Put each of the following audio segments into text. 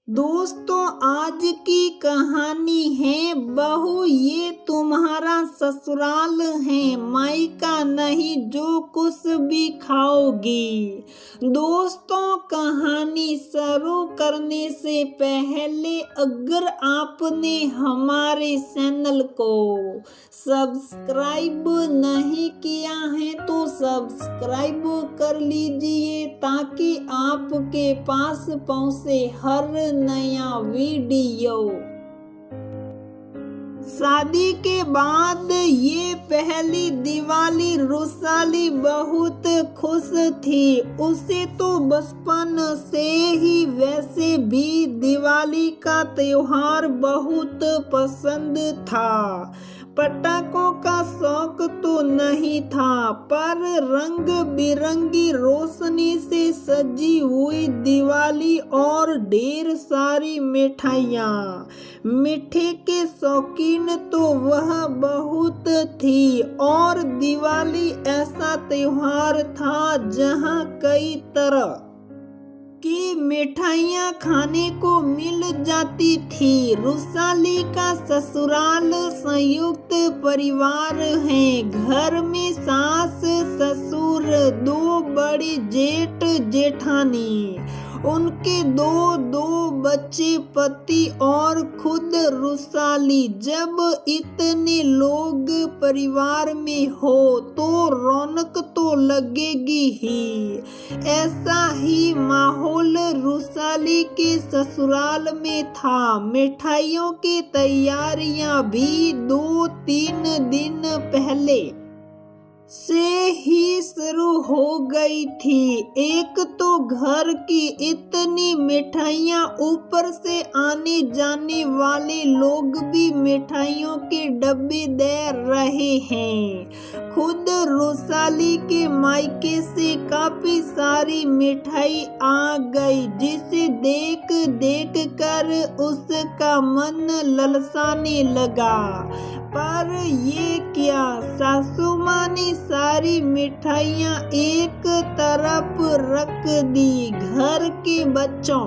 दोस्तों, आज की कहानी है बहू ये तुम्हारा ससुराल है, मायका नहीं जो कुछ भी खाओगी। दोस्तों, कहानी शुरू करने से पहले अगर आपने हमारे चैनल को सब्सक्राइब नहीं किया है तो सब्सक्राइब कर लीजिए ताकि आपके पास पहुंचे हर नया वीडियो। शादी के बाद ये पहली दिवाली रुसाली बहुत खुश थी। उसे तो बचपन से ही वैसे भी दिवाली का त्योहार बहुत पसंद था। पटाखों का शौक तो नहीं था, पर रंग बिरंगी रोशनी से सजी हुई दिवाली और ढेर सारी मिठाइयाँ। मीठे के शौकीन तो वह बहुत थी और दिवाली ऐसा त्योहार था जहाँ कई तरह की मिठाइयाँ खाने को मिल जाती थी। रुसाली का ससुराल संयुक्त परिवार है। घर में सास ससुर, दो बड़े जेठ जेठानी, उनके दो बच्चे, पति और खुद रुसाली। जब इतने लोग परिवार में हो तो रौनक तो लगेगी ही। ऐसा ही माहौल रुसाली के ससुराल में था। मिठाइयों की तैयारियां भी 2-3 दिन पहले से ही शुरू हो गई थी। एक तो घर की इतनी मिठाइयाँ, ऊपर से आने जाने वाले लोग भी मिठाइयों के डब्बे दे रहे हैं। खुद रुसाली के मायके से काफी सारी मिठाई आ गई, जिसे देख देख कर उसका मन ललचाने लगा। पर ये क्या, सासू माँ ने सारी मिठाइयाँ एक तरफ रख दी। घर के बच्चों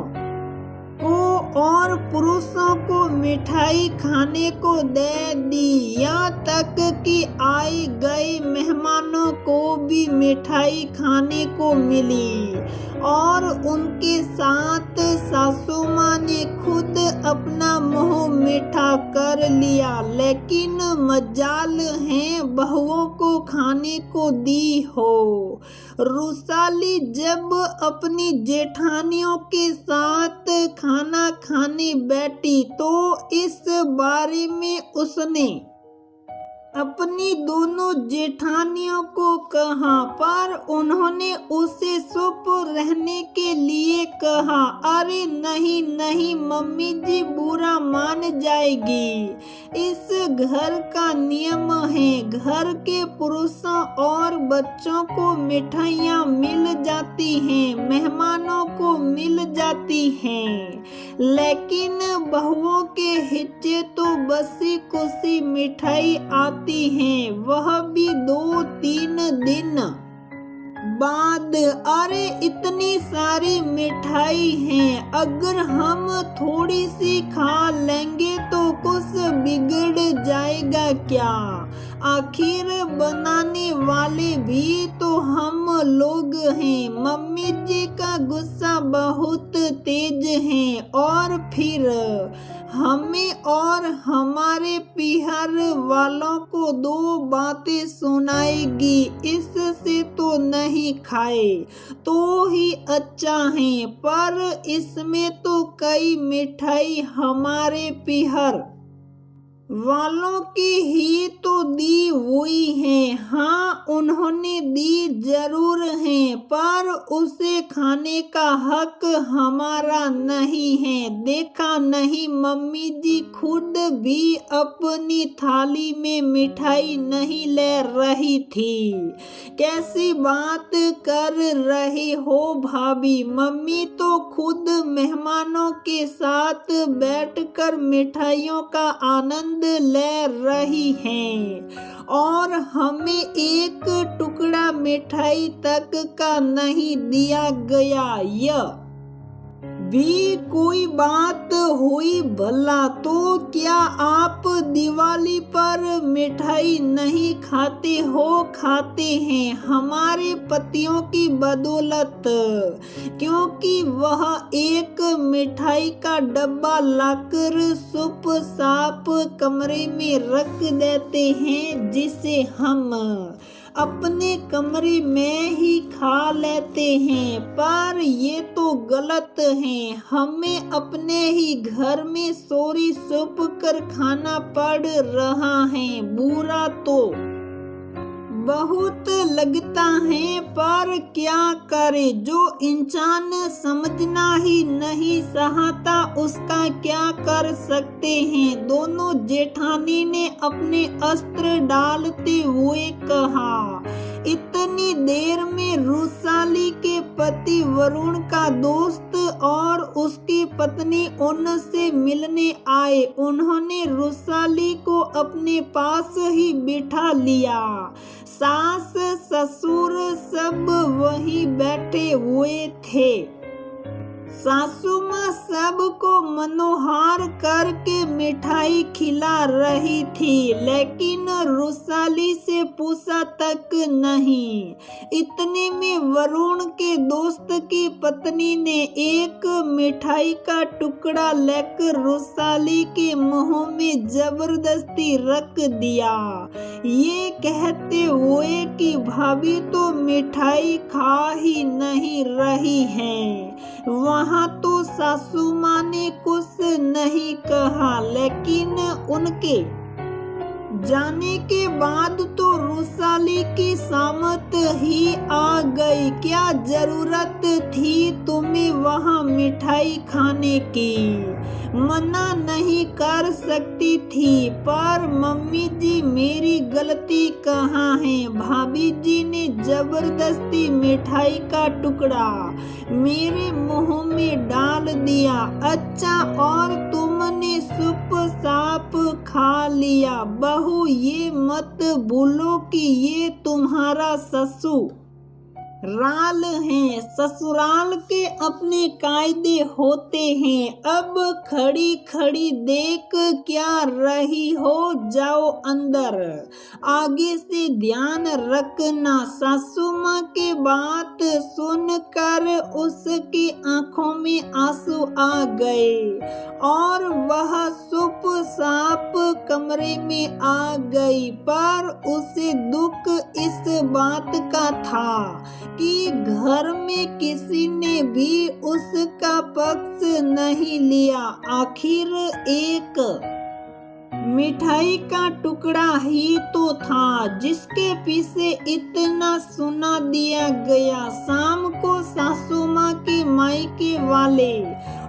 को और पुरुषों को मिठाई खाने को दे दी। यहाँ तक कि आए गए मेहमानों को भी मिठाई खाने को मिली और उनके साथ सासू माँ ने खुद अपना मुंह मीठा कर लिया। लेकिन मजाल है बहुओं को खाने को दी हो। रुसाली जब अपनी जेठानियों के साथ खाना खाने बैठी तो इस बारे में उसने अपनी दोनों जेठानियों को कहा, पर उन्होंने उसे चुप रहने के लिए कहा। अरे नहीं नहीं मम्मी जी, बुरा मान जाएगी। इस घर का नियम है, घर के पुरुषों और बच्चों को मिठाइयाँ मिल जाती हैं, मेहमानों को मिल जाती हैं, लेकिन बहुओं के हिस्से तो बसी कुसी मिठाई आती हैं, वह भी 2-3 दिन बाद। अरे इतनी सारी मिठाई हैं, अगर हम थोड़ी सी खा लेंगे तो कुछ बिगड़ जाएगा क्या? आखिर बनाने वाले भी तो हम लोग हैं। मम्मी जी का गुस्सा बहुत तेज है और फिर हमें और हमारे पीहर वालों को 2 बातें सुनाएगी। इससे तो नहीं खाए तो ही अच्छा है, पर इसमें तो कई मिठाई हमारे पीहर वालों की ही तो दी हुई है। हाँ, उन्होंने दी जरूर है, पर उसे खाने का हक हमारा नहीं है। देखा नहीं मम्मी जी खुद भी अपनी थाली में मिठाई नहीं ले रही थी। कैसी बात कर रहे हो भाभी? मम्मी तो खुद मेहमानों के साथ बैठकर मिठाइयों का आनंद ले रही हैं और हमें एक टुकड़ा मिठाई तक का नहीं दिया गया। यह भी कोई बात हुई भला, तो क्या आप दिवाली पर मिठाई नहीं खाते हो? खाते हैं, हमारे पतियों की बदौलत, क्योंकि वह एक मिठाई का डब्बा लाकर चुप साप कमरे में रख देते हैं, जिसे हम अपने कमरे में ही खा लेते हैं। पर ये तो गलत है, हमें अपने ही घर में चोरी छुप कर खाना पड़ रहा है। बुरा तो बहुत लगता है, पर क्या करे, जो इंसान समझना ही नहीं चाहता उसका क्या कर सकते हैं। दोनों जेठानी ने अपने अस्त्र डालते हुए कहा। इतनी देर में रुसाली के पति वरुण का दोस्त और उसकी पत्नी उनसे मिलने आए। उन्होंने रुसाली को अपने पास ही बिठा लिया। सास ससुर सब वहीं बैठे हुए थे। सासू माँ सबको मनोहार करके मिठाई खिला रही थी, लेकिन रुसाली से पूछा तक नहीं। इतने में वरुण के दोस्त की पत्नी ने एक मिठाई का टुकड़ा लेकर रुसाली के मुंह में जबरदस्ती रख दिया, ये कहते हुए कि भाभी तो मिठाई खा ही नहीं रही हैं। वहाँ तो सासू माँ ने कुछ नहीं कहा, लेकिन उनके जाने के बाद तो रुसाली की सामत ही आ गई। क्या जरूरत थी तुम्हें वहाँ मिठाई खाने की? मना नहीं कर सकती थी। पर मम्मी जी मेरी गलती कहाँ है? भाभी जी ने जबरदस्ती मिठाई का टुकड़ा मेरे मुंह में डाल दिया। अच्छा, और तुमने चुप साप खा लिया। बहू ये मत भूलो कि ये तुम्हारा ससुराल है। ससुराल के अपने कायदे होते हैं। अब खड़ी खड़ी देख क्या रही हो? जाओ अंदर। आगे से ध्यान रखना। सासू माँ की बात सुनकर उसकी आंखों में आंसू आ गए और वह चुप साप कमरे में आ गई। पर उसे दुख इस बात का था कि घर में किसी ने भी उसका पक्ष नहीं लिया। आखिर एक मिठाई का टुकड़ा ही तो था जिसके पीछे इतना सुना दिया गया। शाम को सासू माँ के मायके वाले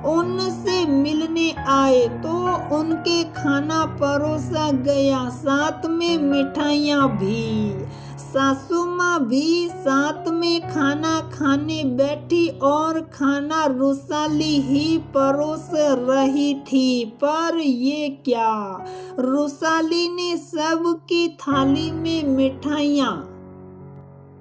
उनसे मिलने आए तो उनके खाना परोसा गया, साथ में मिठाइयाँ भी। सासू माँ भी साथ में खाना खाने बैठी और खाना रुसाली ही परोस रही थी। पर ये क्या, रुसाली ने सबकी थाली में मिठाइयाँ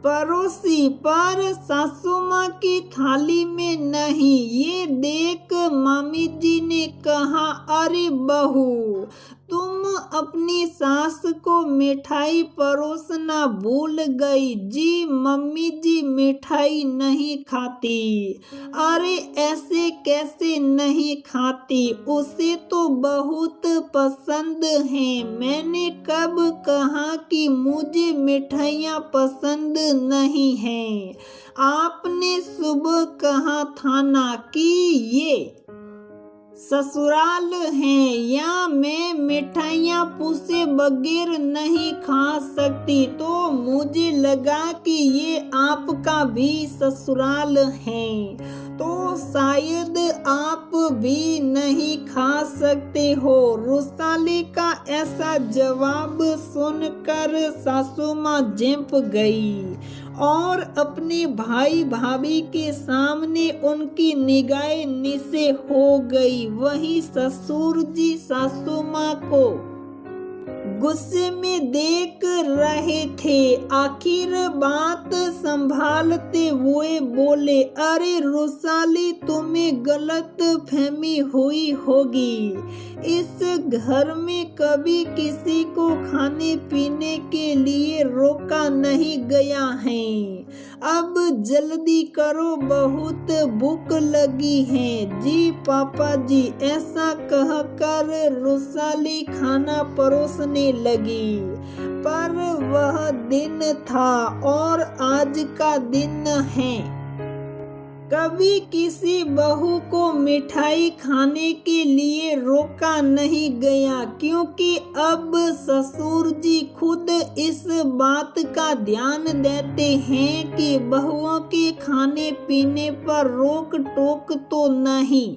परोसी पर सासू माँ की थाली में नहीं। ये देख मामी जी ने कहा, अरे बहू तुम अपनी सास को मिठाई परोसना भूल गई। जी मम्मी जी मिठाई नहीं खाती। अरे ऐसे कैसे नहीं खाती? उसे तो बहुत पसंद है। मैंने कब कहा कि मुझे मिठाइयाँ पसंद नहीं है? आपने सुबह कहा था ना कि ये ससुराल है या मैं मिठाइयाँ पूछे बगैर नहीं खा सकती, तो मुझे लगा कि ये आपका भी ससुराल है, तो शायद आप भी नहीं खा सकते हो। रुसाली का ऐसा जवाब सुनकर सासू माँ झेंप गई और अपने भाई भाभी के सामने उनकी निगाहें नीचे हो गई। वहीं ससुर जी सासू माँ को गुस्से में देख रहे थे। आखिर बात संभालते हुए बोले, अरे रुसाली, तुम्हें गलत फहमी हुई होगी। इस घर में कभी किसी को खाने पीने के लिए रोका नहीं गया है। अब जल्दी करो, बहुत भूख लगी है। जी पापा जी, ऐसा कहकर रुसाली खाना परोसने लगी। पर वह दिन था और आज का दिन है। कभी किसी बहू को मिठाई खाने के लिए रोका नहीं गया, क्योंकि अब ससुर जी खुद इस बात का ध्यान देते हैं कि बहुओं के खाने पीने पर रोक टोक तो नहीं।